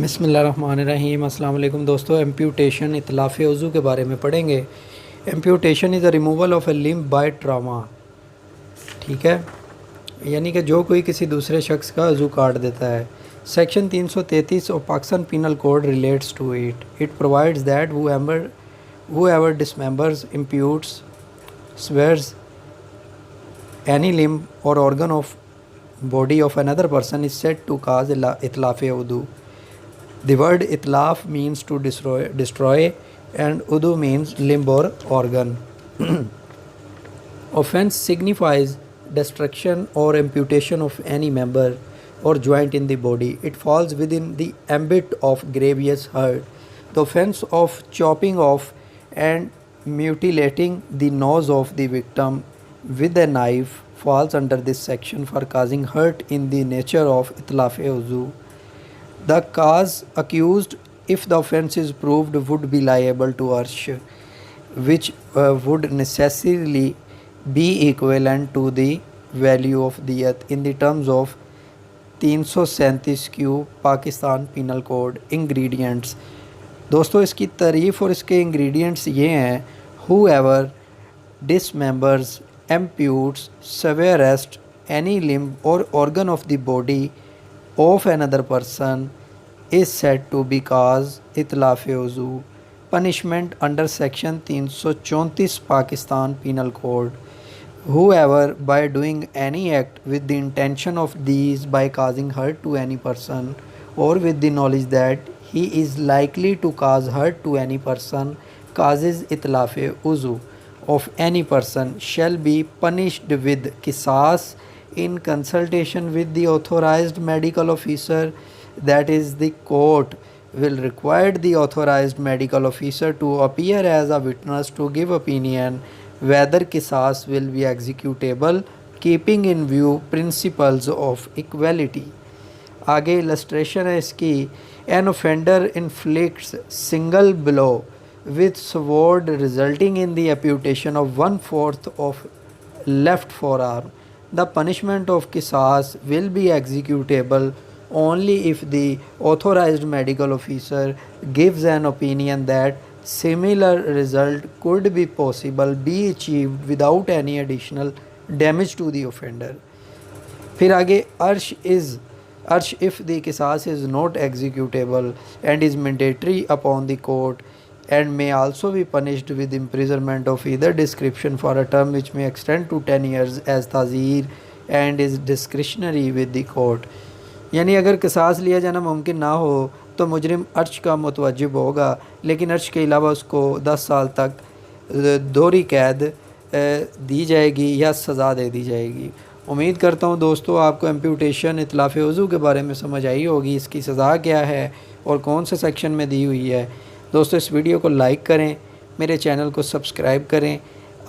बिस्मिल्लाहिर्रहमानिर्रहीम। अस्सलाम वालेकुम दोस्तों। एम्प्यूटेशन इतलाफ़ उज़ू के बारे में पढ़ेंगे। Amputation is a removal of a limb by trauma. ठीक है, यानी कि जो कोई किसी दूसरे शख्स का उज़ू काट देता है। Section 333 of Pakistan penal code relates to it provides that whoever dismembers, imputes, swears any limb or organ of body of another person is said to cause itlaf udhu. The word itlaf means to destroy and udhu means limb or organ. Offense signifies destruction or amputation of any member or joint in the body. It falls within the ambit of grievous hurt. The offense of chopping off and mutilating the nose of the victim with a knife falls under this section for causing hurt in the nature of itlaf uzu. The cause accused, if the offence is proved, would be liable to arsh, which would necessarily be equivalent to the value of diyat in the terms of 337 Q Pakistan penal code. Ingredients दोस्तों, इसकी तारीफ़ और इसके ingredients ये हैं। whoever dismembers, amputes, sever, arrest any limb or organ of the body of another person is said to be cause itlaf uzu. Punishment under section 334 Pakistan Penal Code. Whoever, by doing any act with the intention of these by causing hurt to any person or with the knowledge that he is likely to cause hurt to any person, causes itlaf uzu of any person, shall be punished with qisas in consultation with the authorized medical officer. That is, the court will require the authorized medical officer to appear as a witness to give opinion whether qisas will be executable, keeping in view principles of equality. आगे illustration है इसकी। An offender inflicts single blow with sword resulting in the amputation of 1/4 of left forearm. The punishment of qisas will be executable only if the authorized medical officer gives an opinion that similar result could be achieved without any additional damage to the offender. फिर आगे arsh if the qisas is not executable and is mandatory upon the court and may also be punished with imprisonment of either description for a term which may extend to 10 years as tazir and is discretionary with the court. यानी अगर क़िसास लिया जाना मुमकिन ना हो तो मुजरिम अर्श का मुतवज्जिब होगा, लेकिन अर्श के अलावा उसको 10 साल तक दोहरी कैद दी जाएगी या सज़ा दे दी जाएगी। उम्मीद करता हूँ दोस्तों आपको एम्प्यूटेशन इतलाफ़ उज़ू के बारे में समझ आई होगी, इसकी सज़ा क्या है और कौन से सेक्शन में दी हुई है। दोस्तों इस वीडियो को लाइक करें, मेरे चैनल को सब्सक्राइब करें।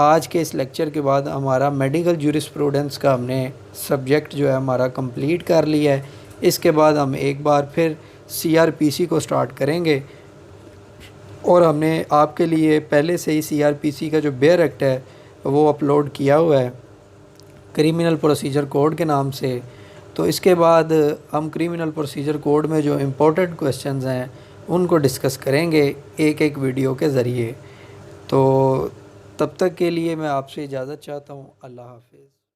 आज के इस लेक्चर के बाद हमारा मेडिकल जूरिस्प्रूडेंस का हमने सब्जेक्ट जो है हमारा कंप्लीट कर लिया है। इसके बाद हम एक बार फिर CrPC को स्टार्ट करेंगे और हमने आपके लिए पहले से ही CrPC का जो बेयर एक्ट है वो अपलोड किया हुआ है क्रिमिनल प्रोसीजर कोड के नाम से। तो इसके बाद हम क्रिमिनल प्रोसीजर कोड में जो इम्पोर्टेंट क्वेश्चंस हैं उनको डिस्कस करेंगे एक एक वीडियो के ज़रिए। तो तब तक के लिए मैं आपसे इजाज़त चाहता हूँ। अल्लाह हाफिज़।